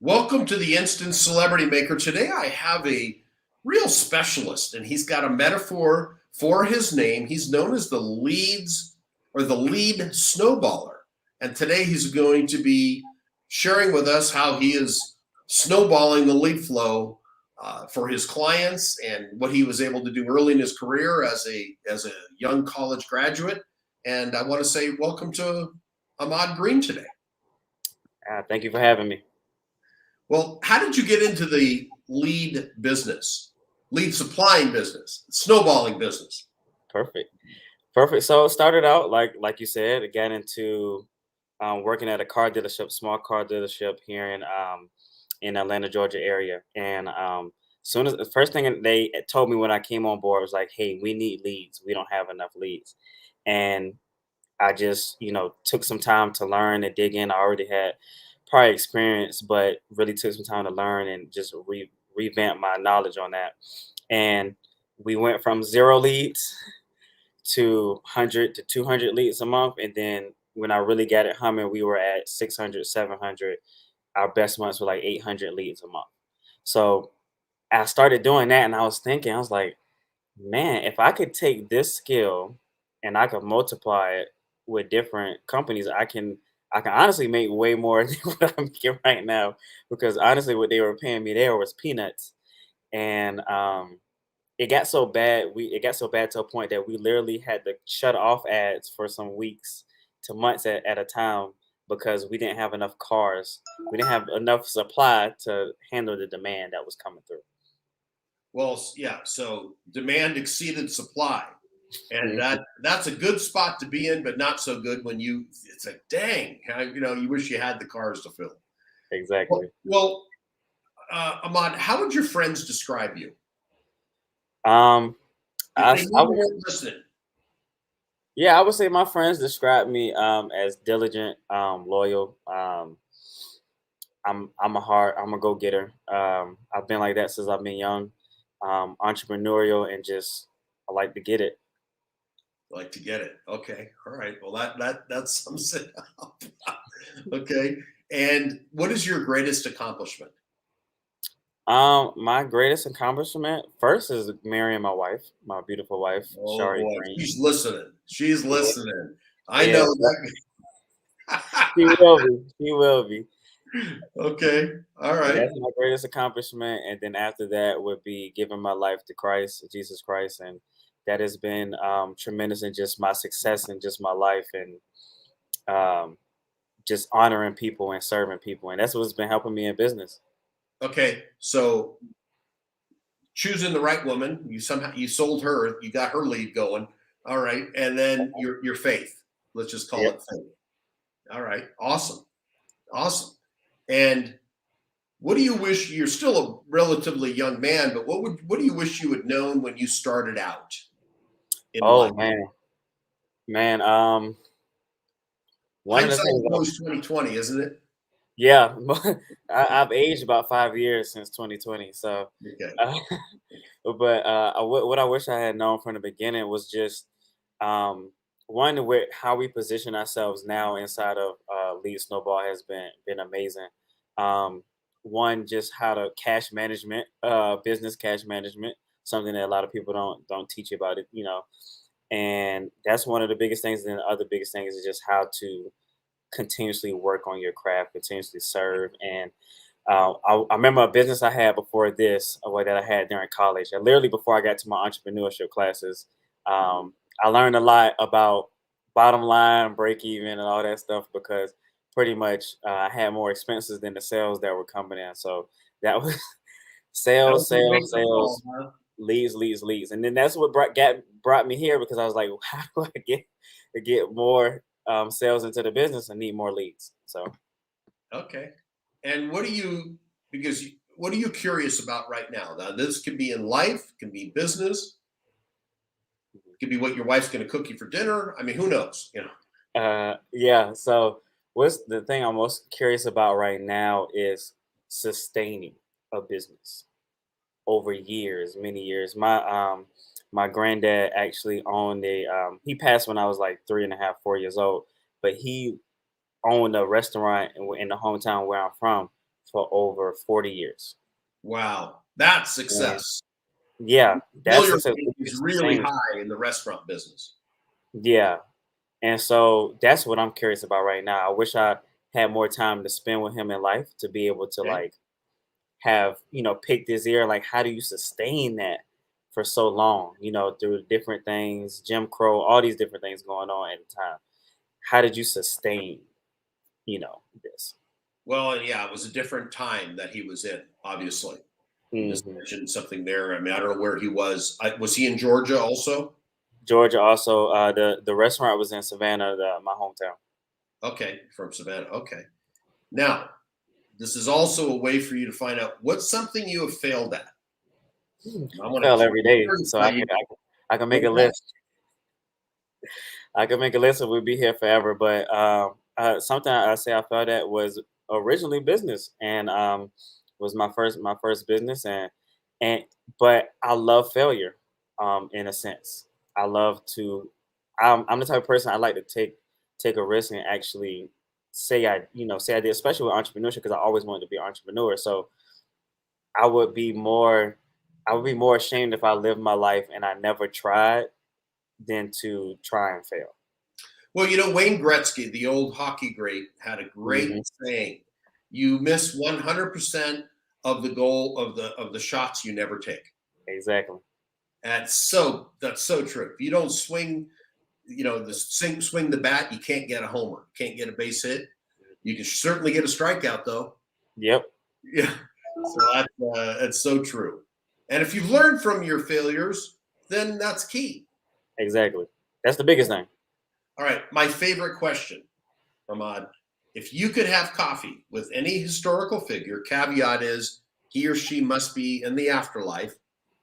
Welcome to the Instant Celebrity Maker. Today I have a real specialist, and he's got a metaphor for his name. He's known as the lead snowballer. And today he's going to be sharing with us how he is snowballing the lead flow for his clients and what he was able to do early in his career as a young college graduate. And I want to say welcome to Ahmaad Green today. Thank you for having me. Well, how did you get into the lead supplying business, snowballing business? Perfect. Perfect. So it started out like you said, I got into working at a car dealership, small car dealership here in Atlanta, Georgia area. And soon as the first thing they told me when I came on board was like, "Hey, we need leads. We don't have enough leads." And I just, took some time to learn and dig in. I already had prior experience, but really took some time to learn and just revamp my knowledge on that. And we went from 0 leads to 100 to 200 leads a month. And then when I really got it humming, we were at 600, 700. Our best months were like 800 leads a month. So I started doing that and I was thinking, I was like, man, if I could take this skill and I could multiply it with different companies, I can honestly make way more than what I'm making right now because honestly what they were paying me there was peanuts. And it got so bad to a point that we literally had to shut off ads for some weeks to months at a time because we didn't have enough cars. We didn't have enough supply to handle the demand that was coming through. Well, yeah. So demand exceeded supply, and Mhm. that's a good spot to be in, but not so good when you. It's like, dang, you wish you had the cars to fill. Well, Exactly. well Ahmad, how would your friends describe you Um, if I, they s- knew I you would weren't listening? Yeah, I would say my friends describe me as diligent, loyal. I'm a go getter. I've been like that since I've been young. Entrepreneurial and just I like to get it. Like to get it. Okay, all right. Well, that sums it up. Okay. And what is your greatest accomplishment? My greatest accomplishment first is marrying my wife, my beautiful wife, Oh Shari boy, Green. she's listening. She's Yeah, listening. I know yeah, that. she will be. She will be. Okay. All right. That's my greatest accomplishment, and then after that would be giving my life to Christ, Jesus Christ, and that has been tremendous in just my success and just my life and um, just honoring people and serving people, and that's what's been helping me in business. Okay. So choosing the right woman, you sold her, you got her lead going. All right. And then your faith. Let's just call Yep. it faith. All right. Awesome. Awesome. And what do you wish you're still a relatively young man, but what do you wish you had known when you started out in life? Oh man. One of the Hindsight things, is always 2020, isn't it? yeah, I've aged about 5 years since 2020. So, Okay. uh, but what I wish I had known from the beginning was just um, one with how we position ourselves now inside of Lead Snowball has been amazing. Um, One, just how to cash management, business cash management, something that a lot of people don't teach you about it, and that's one of the biggest things. And the other biggest things is just how to continuously work on your craft, continuously serve. And I remember a business I had before this, or that I had during college. And literally before I got to my entrepreneurship classes, I learned a lot about bottom line, break even, and all that stuff because pretty much I had more expenses than the sales that were coming in. So that was That was sales, a wake sales, up call, sales, huh? leads, and then that's what brought me here because I was like, how do I get more sales into the business and need more leads? So, Okay. And what are you curious about right now? Now, this can be in life, can be business, could be what your wife's going to cook you for dinner. I mean, who knows? yeah. So, what's the thing I'm most curious about right now is sustaining a business over years, many years. My granddad actually owned a. He passed when I was like 3.5, 4 years old, but he owned a restaurant in the hometown where I'm from for over 40 years. Wow, that's And success. yeah, that's Failure success. rate is really high in the restaurant business. Yeah. And so that's what I'm curious about right now. I wish I had more time to spend with him in life to be able to Okay. like have, pick this ear. Like, how do you sustain that for so long, through different things, Jim Crow, all these different things going on at the time. How did you sustain, this? Well, and yeah, it was a different time that he was in, obviously. You just Hmm. mentioned something there. I mean, I don't know where he was. Was he in Georgia also? Georgia also, the restaurant was in Savannah, my hometown. Okay, from Savannah. Okay. Now, this is also a way for you to find out what's something you have failed at. I I want fail to every day, curious so how I you can I can, I can make what's a that? list. I could make a list and we'd be here forever. But something I say I felt that was originally business and was my first business and but I love failure in a sense. I love to I'm the type of person I like to take a risk and actually say I did, especially with entrepreneurship because I always wanted to be an entrepreneur. So I would be more I would be more ashamed if I lived my life and I never tried than to try and fail. Well, Wayne Gretzky, the old hockey great, had a great Hmm. saying: "You miss 100% of the goal of the shots you never take." Exactly. That's so true. If you don't swing, swing the bat, you can't get a homer, can't get a base hit. You can certainly get a strikeout, though. Yep. Yeah, so that's so true. And if you've learned from your failures, then that's key. Exactly. That's the biggest thing. All right, my favorite question, Ahmad. If you could have coffee with any historical figure, caveat is he or she must be in the afterlife,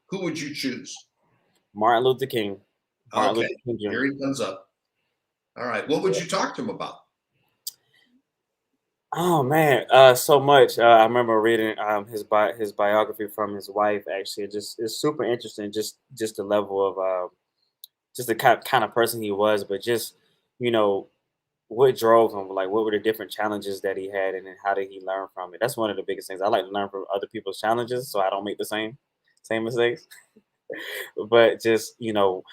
who would you choose? Martin Luther King. Martin Okay, Luther King here Jr. he comes up. All right, what would Yeah. you talk to him about? Oh man, so much. I remember reading his biography from his wife. Actually, it's super interesting. Just the level of just the kind of person he was, but just you know what drove him. Like, what were the different challenges that he had, and then how did he learn from it? That's one of the biggest things. I like to learn from other people's challenges, so I don't make the same mistakes. But just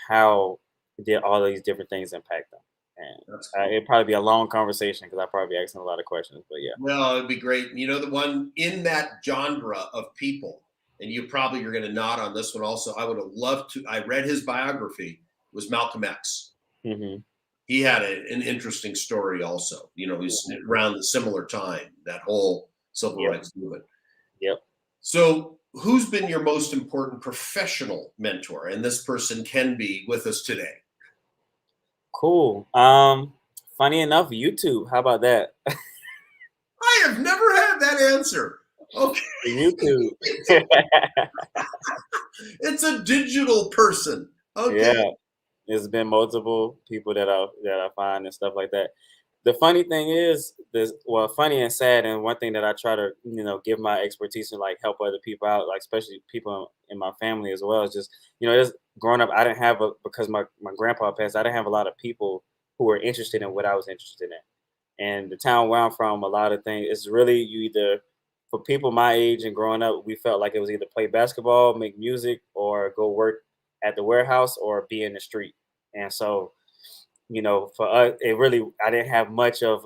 how did all these different things impact them? And That's cool. it'd probably be a long conversation because I probably be asking a lot of questions. But yeah, Well, it'd be great. The one in that genre of people, and you probably are going to nod on this one also. I would have loved to. I read his biography. Was Malcolm X. hmm He had an interesting story also. He's hmm around the similar time, that whole civil yep, rights movement. yep, So, who's been your most important professional mentor? And this person can be with us today. cool. Funny enough, YouTube. How about that? I have never had that answer. Okay, YouTube. it's a digital person. Okay, Yeah, it's been multiple people that I find and stuff like that. The funny thing is this, well, funny and sad, and one thing that I try to give my expertise and like help other people out, like especially people in my family as well, is just just growing up, I didn't have a because my grandpa passed, I didn't have a lot of people who were interested in what I was interested in. And the town where I'm from, a lot of things, it's really you either for people my age and growing up, we felt like it was either play basketball, make music, or go work at the warehouse or be in the street. And so for us, it really I didn't have much of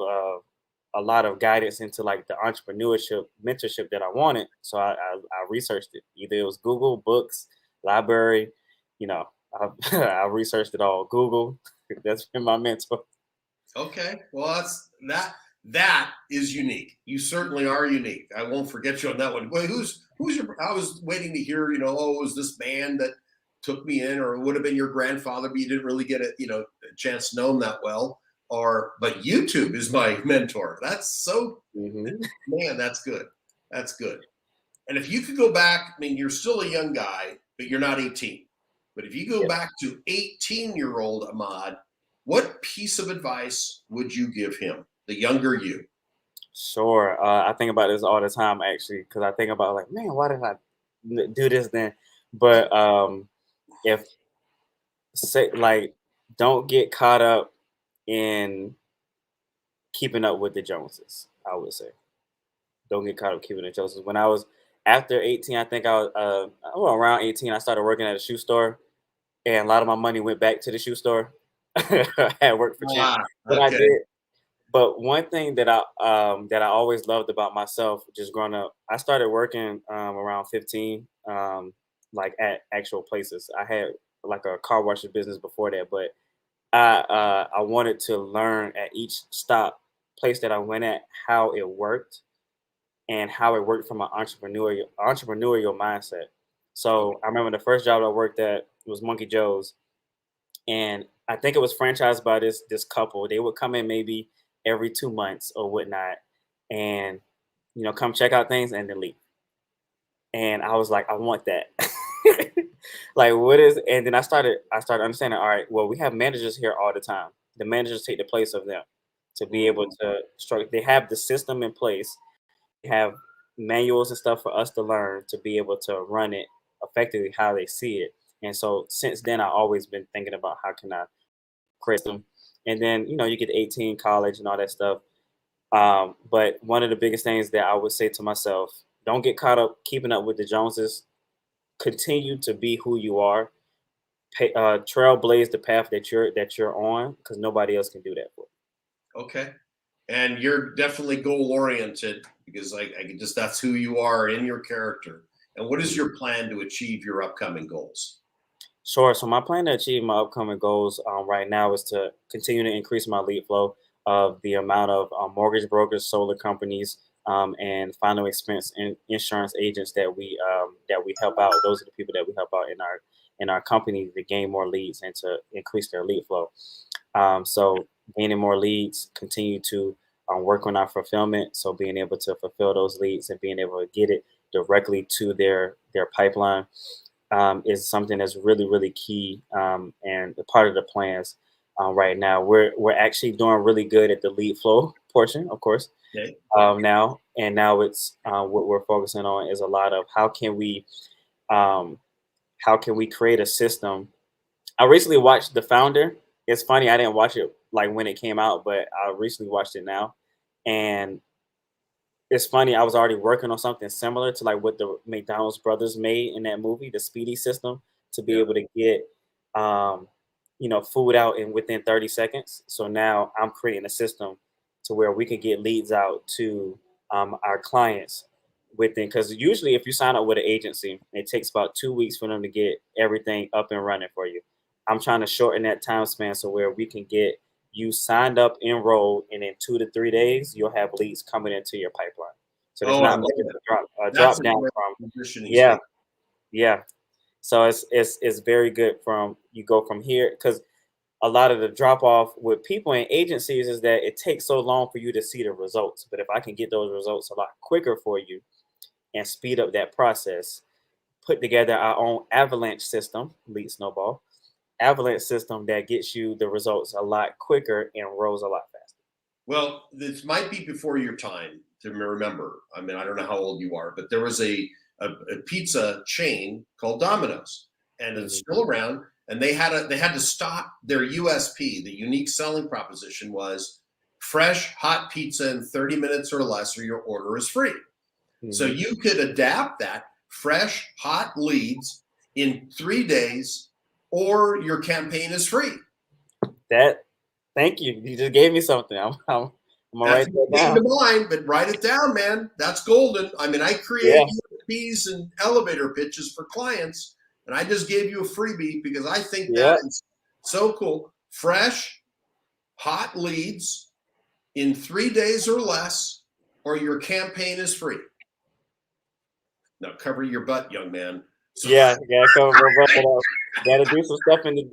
a lot of guidance into like the entrepreneurship mentorship that I wanted. So I researched it. Either it was Google, books, library. You know, I, I researched it all. Google. That's been my mentor. okay. Well, that is unique. You certainly are unique. I won't forget you on that one. Wait, who's your? I was waiting to hear. Oh, it was this man that took me in, or it would have been your grandfather, but you didn't really get a chance to know him that well. But YouTube is my mentor. That's so Hmm. man. That's good. That's good. And if you could go back, I mean, you're still a young guy, but you're not 18. But if you go Yeah, back to 18-year-old Ahmad, what piece of advice would you give him, the younger you? sure. I think about this all the time actually, because I think about like, man, why did I do this then? But if say like, don't get caught up in keeping up with the Joneses, I would say. don't get caught up keeping the choices. When I was after 18, I think I was well, around 18, I started working at a shoe store, and a lot of my money went back to the shoe store. I had worked for Champ, Ah, but I okay. did. But one thing that I always loved about myself, just growing up, I started working around 15, like at actual places. I had like a car washing business before that, but I wanted to learn at each stop place that I went at how it worked and how it worked from an entrepreneurial mindset. So I remember the first job I worked at was Monkey Joe's, and I think it was franchised by this couple. They would come in maybe every 2 months or whatnot, and come check out things and then leave. And I was like, I want that. Like, what is? And then I started understanding. All right, well, we have managers here all the time. The managers take the place of them to be able Mhm. to structure. They have the system in place. They have manuals and stuff for us to learn to be able to run it effectively how they see it. And so since then, I've always been thinking about how can I create them. And then you get to 18, college, and all that stuff. But one of the biggest things that I would say to myself: don't get caught up keeping up with the Joneses. Continue to be who you are. Trailblaze the path that you're on, because nobody else can do that for Okay. And you're definitely goal oriented because I can just that's who you are in your character. And what is you. your plan to achieve your upcoming goals? Sure. So my plan to achieve my upcoming goals right now is to continue to increase my lead flow of the amount of mortgage brokers, solar companies, and final expense insurance agents that we help out. Those are the people that we help out in our company to gain more leads and to increase their lead flow. So gaining more leads, continue to work on our fulfillment. So being able to fulfill those leads and being able to get it directly to their pipeline is something that's really really key and a part of the plans right now. We're actually doing really good at the lead flow portion, of course. Okay. Now it's what we're focusing on is a lot of um, how can we create a system. I recently watched The Founder. It's funny, I didn't watch it like when it came out, but I recently watched it now, and it's funny, I was already working on something similar to like what the McDonald's brothers made in that movie, the Speedy system, to be Yeah. able to get um, food out in within 30 seconds. So now I'm creating a system to where we can get leads out to our clients within, because usually if you sign up with an agency, it takes about 2 weeks for them to get everything up and running for you. I'm trying to shorten that time span so where we can get you signed up, enrolled, and in 2 to 3 days, you'll have leads coming into your pipeline. So there's Oh, I not love much of it. a That's drop a down great from. positioning Yeah, statement. yeah. So it's very good from you go from here, because a lot of the drop off with people in agencies is that it takes so long for you to see the results. But if I can get those results a lot quicker for you and speed up that process, put together our own avalanche system, LeadSnowball avalanche system that gets you the results a lot quicker and rolls a lot faster. Well, this might be before your time to remember. I mean, I don't know how old you are, but there was a pizza chain called Domino's, and it's Mhm. still around. And they had to stop their USP. The unique selling proposition was fresh hot pizza in 30 minutes or less, or your order is free. So Mhm. you could adapt that fresh hot leads in 3 days, or your campaign is free. That Thank you. You just gave me something. I'm gonna That's write what that came to down. mind, but write it down, man. That's golden. I mean, I create Yeah, USPs and elevator pitches for clients, and I just gave you a freebie because I think that yeah, is so cool. Fresh, hot leads in 3 days or less, or your campaign is free. Now cover your butt, young man. So yeah. Gotta cover my butt up. Gotta do some stuff in the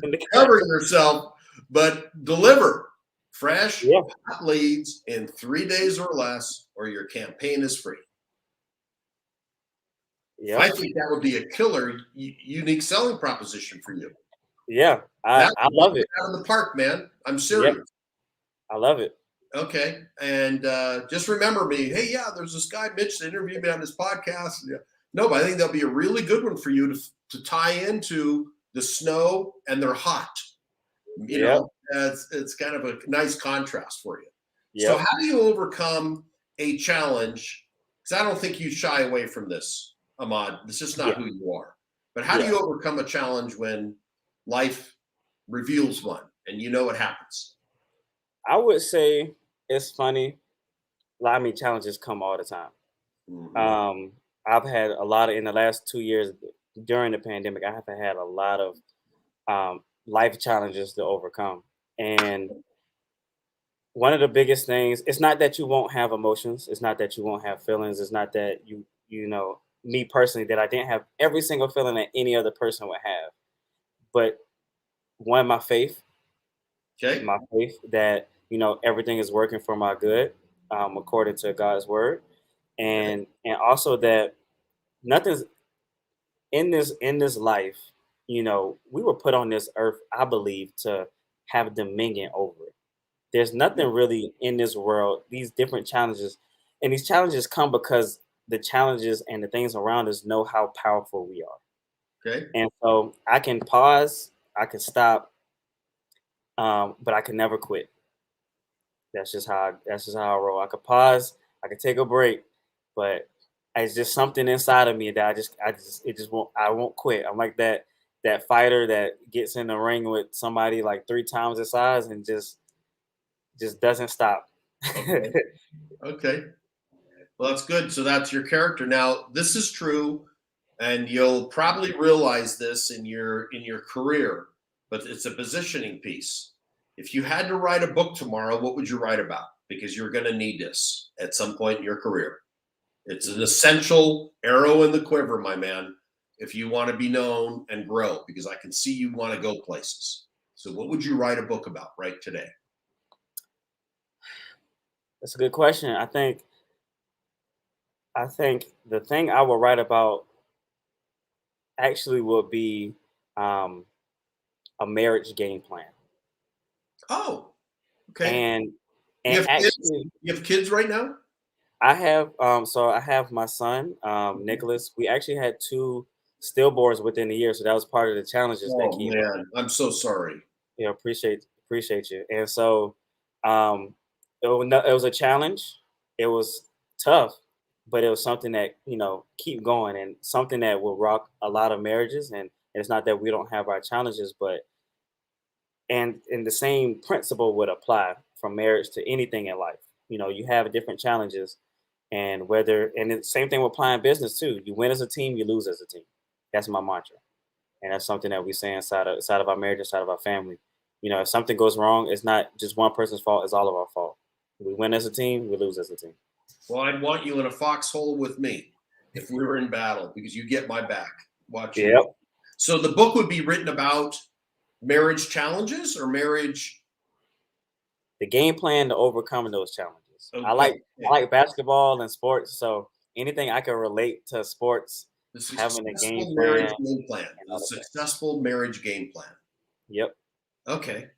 in the cover yourself, but deliver fresh, yeah, hot leads in 3 days or less, or your campaign is free. I yep, think that would be a killer, unique selling proposition for you. yeah. I That I would knock love it it. out of the park, man. I'm Yep, serious. I love it. Okay, and just remember me. Hey, yeah, there's this guy Mitch that interviewed me on this podcast. Yeah. No, but I think that'll be a really good one for you to tie into the snow and they're hot. Yep, It's kind of a nice contrast for you. So, yep. how do you overcome a challenge, because I don't think you shy away from this, Ahmaad. This is not Yeah, who you are. But how do yeah. you overcome a challenge when life reveals one and you know it happens? I would say it's funny. I mean, challenges come all the time. Hmm. Um, I've had a lot of in the last 2 years during the pandemic. I have had a lot of life challenges to overcome, and one of the biggest things, it's not that you won't have emotions, it's not that you won't have feelings, it's not that you know, me personally, that I didn't have every single feeling that any other person would have. But one, Okay. my faith that, everything is working for my good, according to God's word. Okay. And also that nothing's in this life, we were put on this earth, I believe, to have dominion over it. There's nothing really in this world, these different challenges, and these challenges come because the challenges and the things around us know how powerful we are. Okay. And so I can pause, I can stop, but I can never quit. That's just how I roll. I could pause, I could take a break, but it's just something inside of me that I won't quit. I'm like that fighter that gets in the ring with somebody like 3 times his size and just doesn't stop. Okay. Okay. Well, that's good. So that's your character. Now, this is true, and you'll probably realize this in your career, but it's a positioning piece. If you had to write a book tomorrow, what would you write about? Because you're going to need this at some point in your career. It's an essential arrow in the quiver, my man, if you want to be known and grow, because I can see you want to go places. So, what would you write a book about right today? That's a good question. I think the thing I would write about actually would be um, a marriage game plan, Oh, okay. and You and have kids? actually You have kids right now? I have my son Nicholas. We actually had two stillborns within a year, so that was part of the challenges that Oh came up. man, I'm so sorry. Appreciate you. And so um, it was a challenge. It was tough, but it was something that keep going and something that will rock a lot of marriages. And it's not that we don't have our challenges, but and the same principle would apply from marriage to anything in life. You have different challenges, and the same thing with applying business too. You win as a team, you lose as a team. That's my mantra, and that's something that we say inside of our marriage, inside of our family. If something goes wrong, it's not just one person's fault; it's all of our fault. We win as a team, we lose as a team. Well, I'd want you in a foxhole with me if we were in battle because you get my back. Watch you. Yep. So the book would be written about marriage challenges or marriage. The game plan to overcoming those challenges. I Okay, like I like basketball and sports, so anything I can relate to sports, the having a game successful plan marriage game plan. and The all of that. successful marriage game plan. Yep. Okay,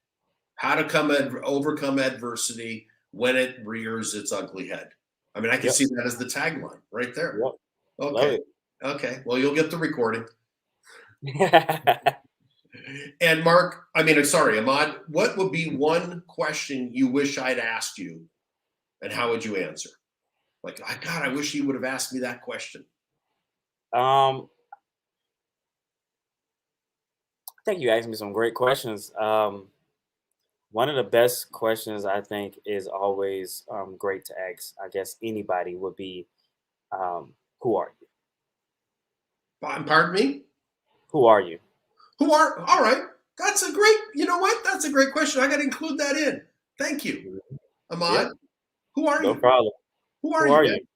how to overcome adversity when it rears its ugly head. I mean, I can Yep. see that as the tagline right there. Yep. Love Okay, it. okay. Well, you'll get the recording. And Mark, sorry, Ahmad, what would be one question you wish I'd asked you, and how would you answer? Like, God, I wish you would have asked me that question. I think you asked me some great questions. One of the best questions I think is always great to ask. I guess anybody would be, who are you? Pardon me? Who are you? All right. That's a great, you know what? That's a great question. I got to include that in. Thank you, Mhm. Ahmad. Yep. Who are No you? problem. Who are Who you, are man? you?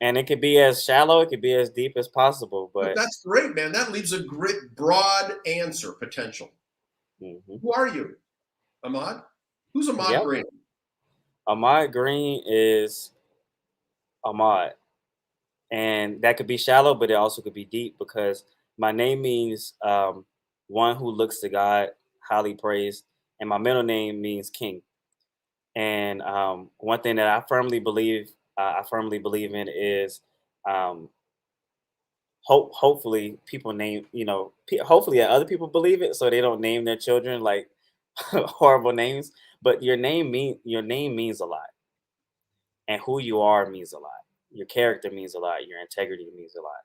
And it could be as shallow, it could be as deep as possible. But But that's great, man. That leaves a great, broad answer potential. mhm. Who are you, Ahmad? Who's Ahmad Yep, Green? Ahmad Green is Ahmad, and that could be shallow, but it also could be deep because my name means one who looks to God, highly praised, and my middle name means king. And one thing that I firmly believe in is um, hopefully people name hopefully other people believe it so they don't name their children like horrible names. But your name means a lot, and who you are means a lot. Your character means a lot. Your integrity means a lot.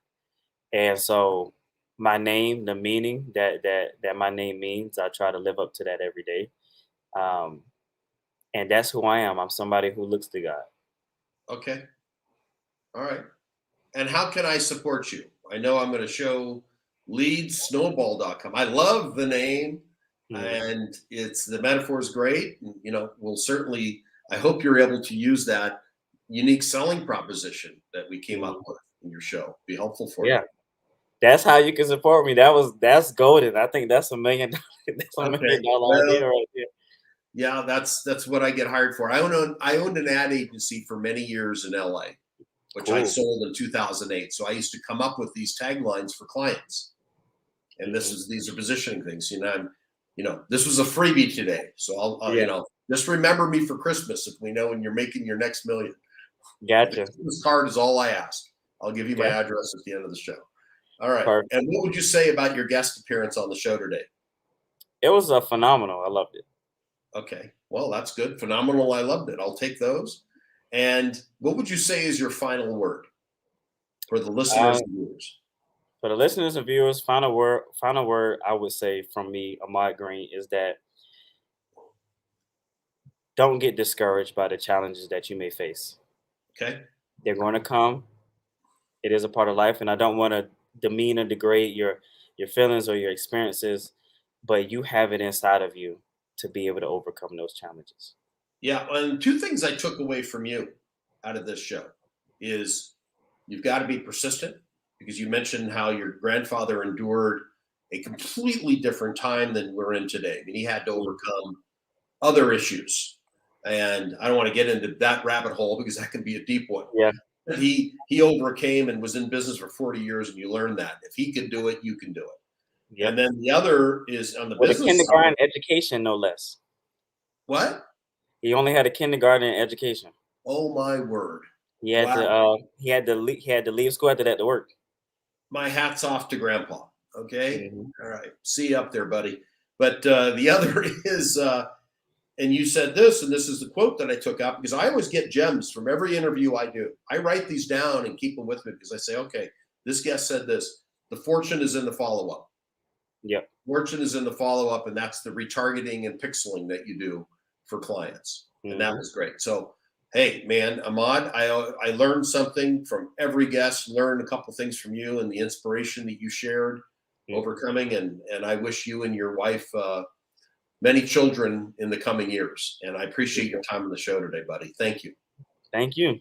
And so my name, the meaning that my name means, I try to live up to that every day. Um, and that's who I am. I'm somebody who looks to God. Okay. All right. And how can I support you? I know I'm going to show LeadSnowball.com. I love the name, and the metaphor is great. And, we'll certainly. I hope you're able to use that unique selling proposition that we came up with in your show. Be helpful for you. Yeah, that's how you can support me. That's golden. I think that's $1 million. That's $1 million idea right there. Yeah, that's what I get hired for. I owned an ad agency for many years in LA, which I sold in 2008. So I used to come up with these taglines for clients, and these are positioning things. This was a freebie today, so I'll just remember me for Christmas if we know when you're making your next million. Gotcha. This card is all I ask. I'll give you my address at the end of the show. All right. Perfect. And what would you say about your guest appearance on the show today? It was phenomenal. I loved it. Okay. Well, that's good. Phenomenal. I loved it. I'll take those. And what would you say is your final word for the listeners and viewers? For the listeners and viewers, final word I would say from me, Ahmaad Green, is that don't get discouraged by the challenges that you may face. Okay. They're going to come. It is a part of life, and I don't want to demean or degrade your feelings or your experiences, but you have it inside of you to be able to overcome those challenges. Yeah, and two things I took away from you out of this show is you've got to be persistent, because you mentioned how your grandfather endured a completely different time than we're in today. I mean, he had to overcome other issues, and I don't want to get into that rabbit hole because that can be a deep one. Yeah. But he overcame and was in business for 40 years, and you learned that if he can do it, you can do it. Yep. And then the other is on the business side. With a kindergarten education, no less. What? He only had a kindergarten education. Oh my word! He had to leave school after that to work. My hat's off to Grandpa. Okay, All right. See you up there, buddy. But the other is, and you said this, and this is the quote that I took out, because I always get gems from every interview I do. I write these down and keep them with me, because I say, okay, this guest said this. The fortune is in the follow-up. Yep. Fortune is in the follow-up, and that's the retargeting and pixeling that you do for clients. And that was great. So, hey, man, Ahmaad, I learned something from every guest, learned a couple things from you and the inspiration that you shared overcoming. And I wish you and your wife many children in the coming years. And I appreciate your time on the show today, buddy. Thank you. Thank you.